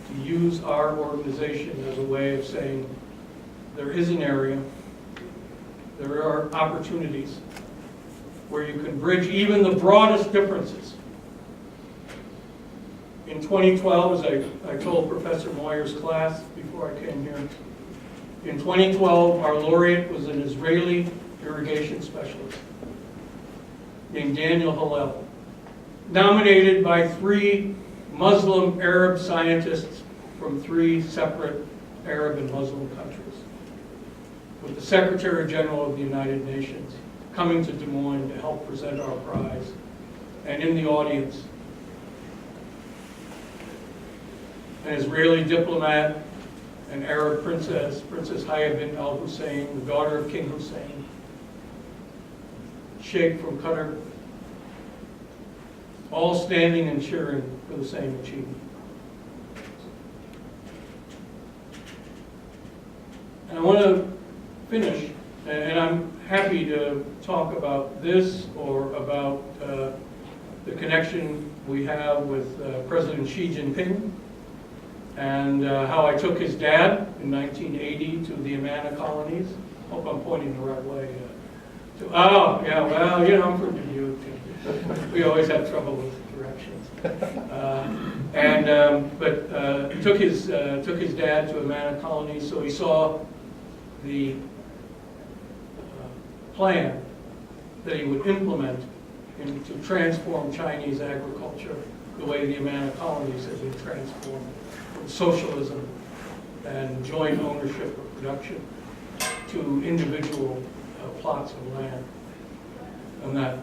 to use our organization as a way of saying there is an area, there are opportunities where you can bridge even the broadest differences. In 2012, as I told Professor Moyer's class before I came here, in 2012, our laureate was an Israeli irrigation specialist named Daniel Hillel, nominated by 3 Muslim Arab scientists from 3 separate Arab and Muslim countries, with the Secretary General of the United Nations coming to Des Moines to help present our prize, and in the audience, an Israeli diplomat, an Arab princess, Princess Haya bint al-Hussein, the daughter of King Hussein, Sheikh from Qatar, all standing and cheering for the same achievement. And I want to finish, and I'm happy to talk about this or about the connection we have with President Xi Jinping, and how I took his dad in 1980 to the Amana colonies. Hope I'm pointing the right way. Oh, yeah, well, you know, I'm from Dubuque. We always have trouble with directions. But he took his dad to Amana colonies, so he saw the plan that he would implement to transform Chinese agriculture the way the Amana colonies had been transformed from socialism and joint ownership of production to individual plots of land and that.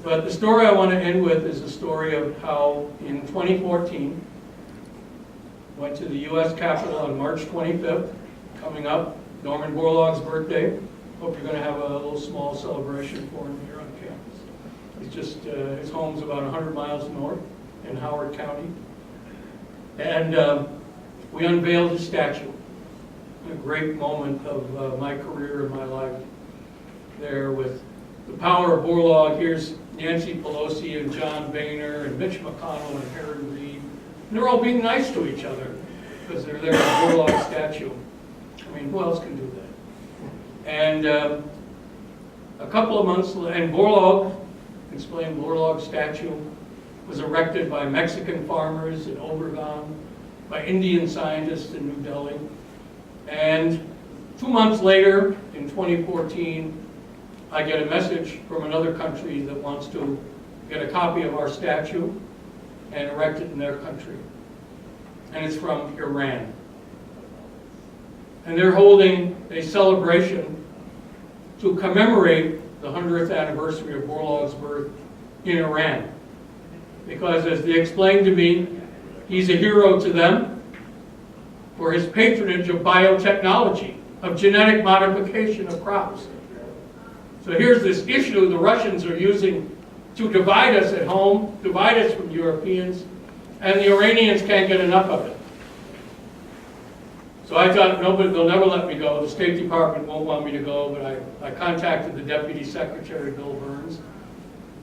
But the story I want to end with is the story of how in 2014, went to the U.S. Capitol on March 25th, coming up, Norman Borlaug's birthday. Hope you're going to have a little small celebration for him here on campus. He's just, his home's about 100 miles north in Howard County. And we unveiled his statue. A great moment of my career and my life there with the power of Borlaug. Here's Nancy Pelosi and John Boehner and Mitch McConnell and Harry Reid. And they're all being nice to each other because they're there at the Borlaug statue. I mean, who else can do that? And a couple of months later, and Borlaug, explained Borlaug's statue was erected by Mexican farmers in Obregon, by Indian scientists in New Delhi. And 2 months later, in 2014, I get a message from another country that wants to get a copy of our statue and erect it in their country. And it's from Iran. And they're holding a celebration to commemorate the 100th anniversary of Borlaug's birth in Iran. Because as they explained to me, he's a hero to them for his patronage of biotechnology, of genetic modification of crops. So here's this issue the Russians are using to divide us at home, divide us from Europeans, and the Iranians can't get enough of it. So I thought, they'll never let me go. The State Department won't want me to go, but I contacted the Deputy Secretary, Bill Burns,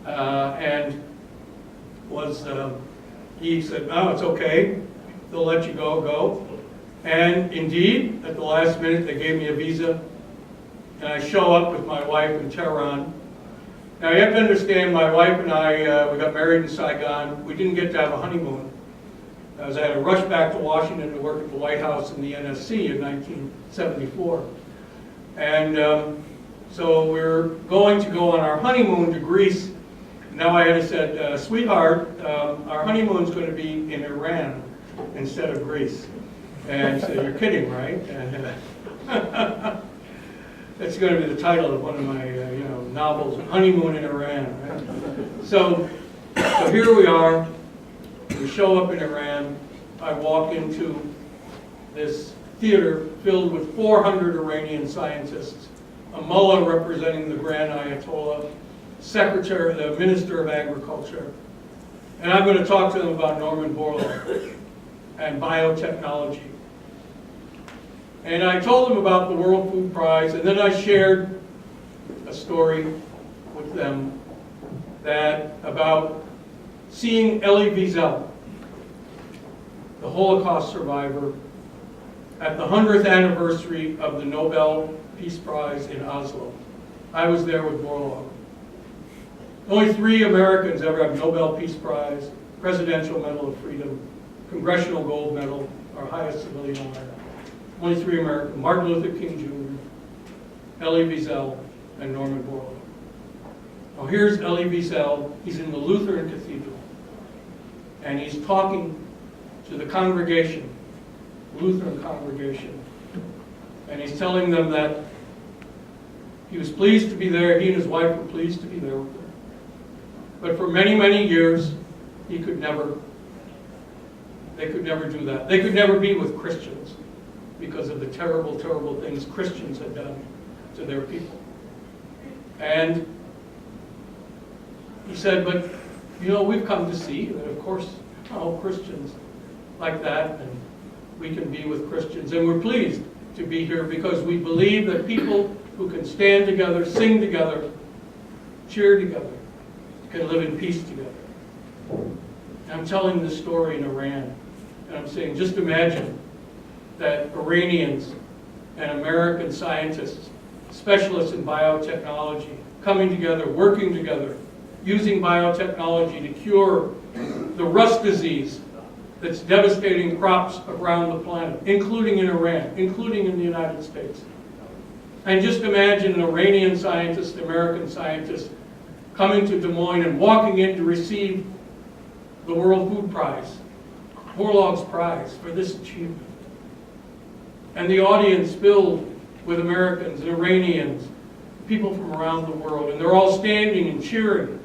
and he said, oh, it's okay. They'll let you go. And indeed, at the last minute, they gave me a visa, and I show up with my wife in Tehran. Now, you have to understand, my wife and I, we got married in Saigon. We didn't get to have a honeymoon, as I had to rush back to Washington to work at the White House in the NSC in 1974. And so we're going to go on our honeymoon to Greece. Now I had said, sweetheart, our honeymoon's going to be in Iran instead of Greece. And so you're kidding, right? And, that's going to be the title of one of my novels, Honeymoon in Iran. Right? So here we are. We show up in Iran. I walk into this theater filled with 400 Iranian scientists, a mullah representing the Grand Ayatollah, secretary, the Minister of Agriculture, and I'm going to talk to them about Norman Borlaug and biotechnology. And I told them about the World Food Prize, and then I shared a story with them about seeing Elie Wiesel, the Holocaust survivor, at the 100th anniversary of the Nobel Peace Prize in Oslo. I was there with Borlaug. Only 3 Americans ever have Nobel Peace Prize, Presidential Medal of Freedom, Congressional Gold Medal, our highest civilian honor. Only 3 Americans: Martin Luther King Jr., Elie Wiesel, and Norman Borlaug. Now here's Elie Wiesel. He's in the Lutheran Cathedral, and he's talking to the congregation, Lutheran congregation, and he's telling them that he was pleased to be there. He and his wife were pleased to be there with her. But for many, many years, they could never do that. They could never be with Christians because of the terrible, terrible things Christians had done to their people. And he said, but, you know, we've come to see that, of course, all Christians like that, and we can be with Christians. And we're pleased to be here because we believe that people who can stand together, sing together, cheer together, can live in peace together. And I'm telling this story in Iran, and I'm saying, just imagine that Iranians and American scientists, specialists in biotechnology, coming together, working together, using biotechnology to cure the rust disease that's devastating crops around the planet, including in Iran, including in the United States. And just imagine an Iranian scientist, American scientist, coming to Des Moines and walking in to receive the World Food Prize, Borlaug's Prize, for this achievement. And the audience filled with Americans and Iranians, people from around the world, and they're all standing and cheering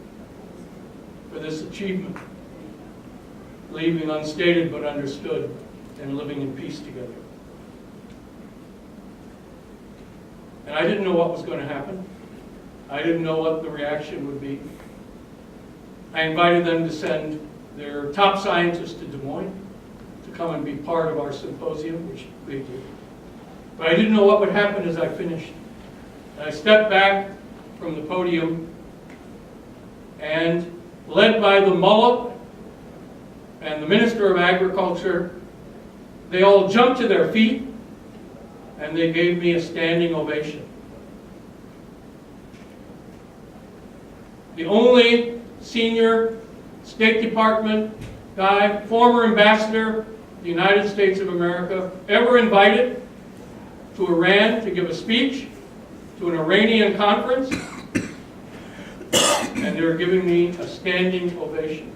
for this achievement, leaving unstated but understood, and living in peace together. And I didn't know what was going to happen. I didn't know what the reaction would be. I invited them to send their top scientists to Des Moines to come and be part of our symposium, which they did. But I didn't know what would happen as I finished. And I stepped back from the podium, and led by the mullah and the Minister of Agriculture, they all jumped to their feet and they gave me a standing ovation. The only senior State Department guy, former ambassador of the United States of America, ever invited to Iran to give a speech to an Iranian conference, and they were giving me a standing ovation.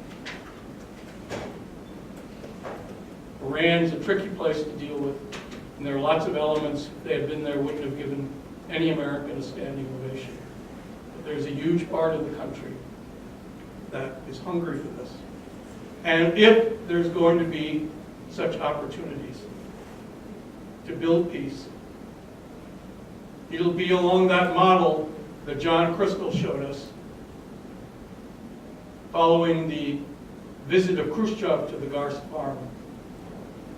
Iran's a tricky place to deal with, and there are lots of elements, if they had been there, wouldn't have given any American a standing ovation. But there's a huge part of the country that is hungry for this. And if there's going to be such opportunities to build peace, it'll be along that model that John Crystal showed us following the visit of Khrushchev to the Garst farm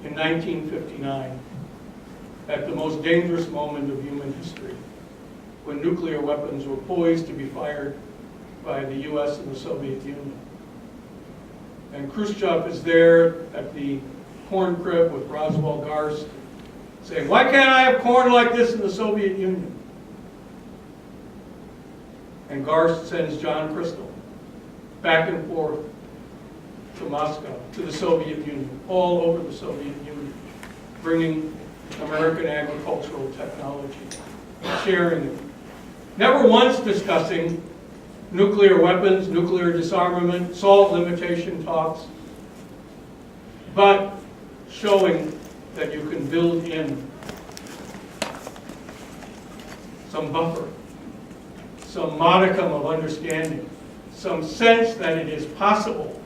in 1959, at the most dangerous moment of human history, when nuclear weapons were poised to be fired by the US and the Soviet Union. And Khrushchev is there at the corn crib with Roswell Garst, saying, "Why can't I have corn like this in the Soviet Union?" And Garst sends John Crystal back and forth to Moscow, to the Soviet Union, all over the Soviet Union, bringing American agricultural technology, sharing it. Never once discussing nuclear weapons, nuclear disarmament, SALT limitation talks, but showing that you can build in some buffer, some modicum of understanding, some sense that it is possible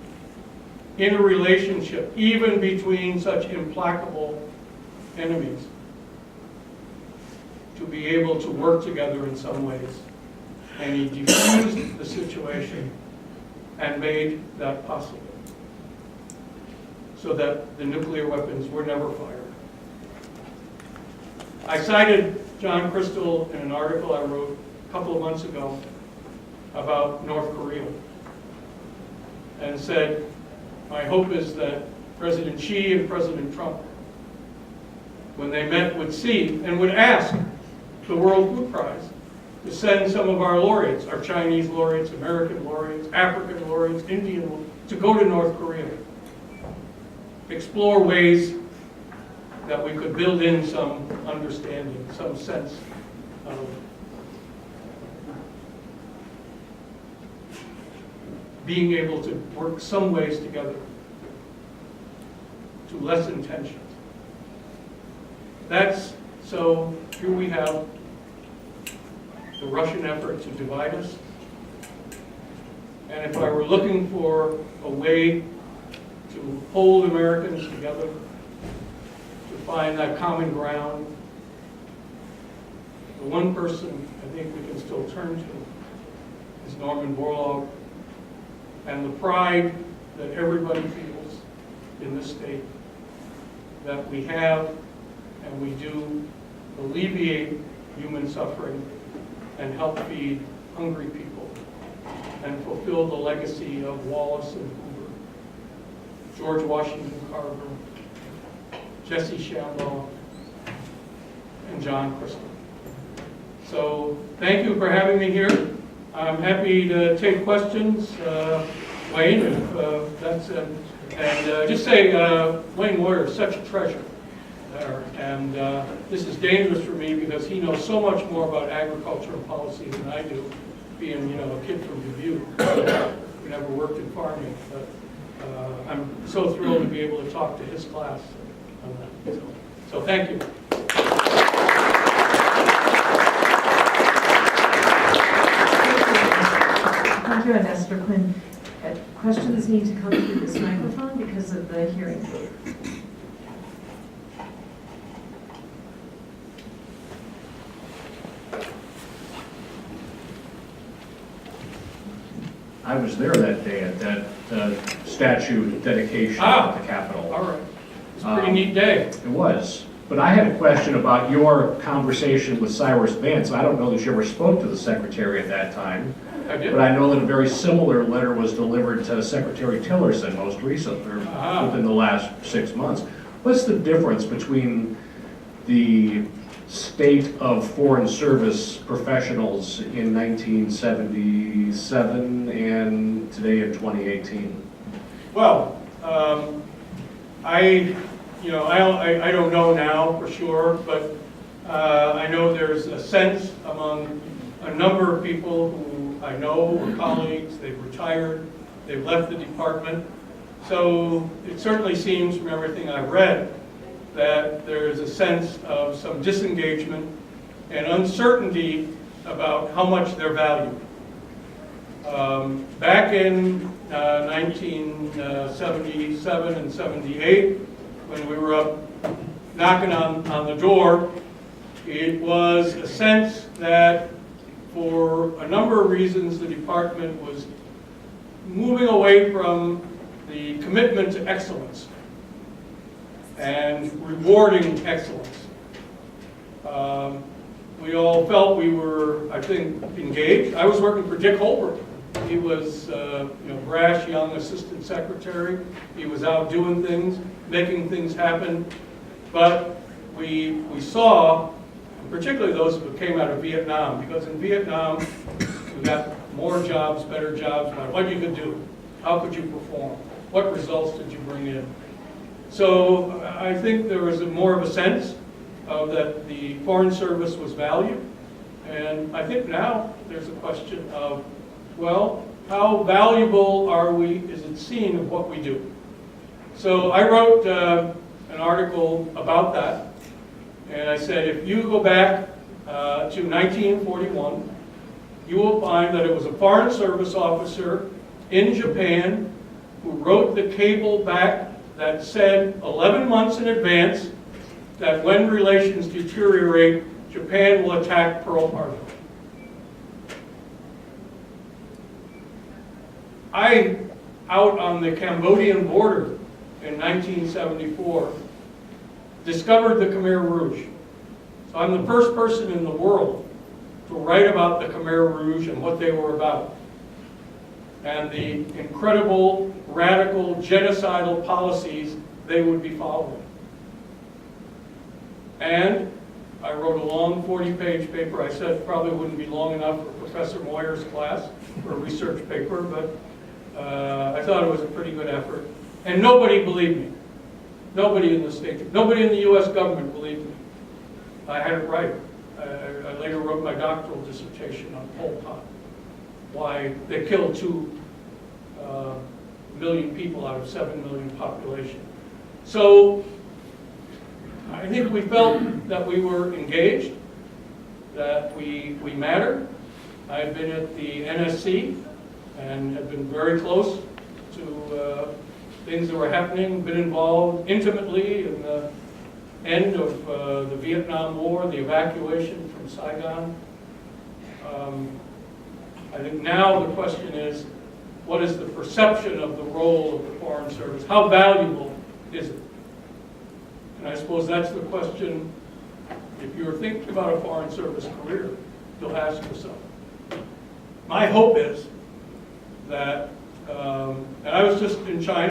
in a relationship, even between such implacable enemies, to be able to work together in some ways. And he diffused the situation and made that possible, so that the nuclear weapons were never fired. I cited John Crystal in an article I wrote a couple of months ago about North Korea, and said, my hope is that President Xi and President Trump, when they met with Xi and would ask the World Food Prize to send some of our laureates, our Chinese laureates, American laureates, African laureates, Indian laureates, to go to North Korea. Explore ways that we could build in some understanding, some sense of being able to work some ways together to lessen tensions. So here we have the Russian effort to divide us. And if I were looking for a way to hold Americans together, to find that common ground, the one person I think we can still turn to is Norman Borlaug, and the pride that everybody feels in this state that we have and we do alleviate human suffering and help feed hungry people and fulfill the legacy of Wallace and Hoover, George Washington Carver, Jesse Shambaugh, and John Crystal. So thank you for having me here. I'm happy to take questions. Wayne, if that's and just say Wayne Moyer is such a treasure there, and this is dangerous for me because he knows so much more about agriculture and policy than I do, being a kid from Dubuque. We never worked in farming, but I'm so thrilled to be able to talk to his class on that. So thank you. Thank you, Ambassador Quinn. Questions need to come through this microphone because of the hearing. I was there that day at that statue dedication at the Capitol. All right. It's a pretty neat day. It was. But I had a question about your conversation with Cyrus Vance. I don't know that you ever spoke to the Secretary at that time. I did. But I know that a very similar letter was delivered to Secretary Tillerson most recently, or within the last 6 months. What's the difference between the state of Foreign Service professionals in 1977 and today in 2018? Well, I don't know now for sure, but I know there's a sense among a number of people who I know are colleagues, they've retired, they've left the department. So it certainly seems from everything I've read that there's a sense of some disengagement and uncertainty about how much they're valued. Back in 1977 and 78, when we were up knocking on the door, it was a sense that for a number of reasons the department was moving away from the commitment to excellence and rewarding excellence. We all felt we were, I think, engaged. I was working for Dick Holbrook. He was brash young assistant secretary. He was out doing things, making things happen. But we saw, particularly those who came out of Vietnam, because in Vietnam we got more jobs, better jobs, about what you could do, how could you perform, what results did you bring in. So I think there was more of a sense of that the Foreign Service was valued, and I think now there's a question of, well, how valuable are we, is it seen of what we do? So I wrote an article about that, and I said if you go back to 1941, you will find that it was a Foreign Service officer in Japan who wrote the cable back that said 11 months in advance that when relations deteriorate, Japan will attack Pearl Harbor. I, out on the Cambodian border in 1974, discovered the Khmer Rouge. So I'm the first person in the world to write about the Khmer Rouge and what they were about, and the incredible, radical, genocidal policies they would be following. And I wrote a long 40-page paper. I said it probably wouldn't be long enough for Professor Moyer's class for a research paper, but I thought it was a pretty good effort. And nobody believed me. Nobody in the state, nobody in the US government believed me. I had it right. I later wrote my doctoral dissertation on Pol Pot, why they killed 2 million people out of 7 million population. So I think we felt that we were engaged, that we mattered. I've been at the NSC and have been very close to things that were happening, been involved intimately in the end of the Vietnam War, the evacuation from Saigon. I think now the question is, what is the perception of the role of the Foreign Service? How valuable is it? And I suppose that's the question, if you're thinking about a Foreign Service career, you'll ask yourself. My hope is that, and I was just in China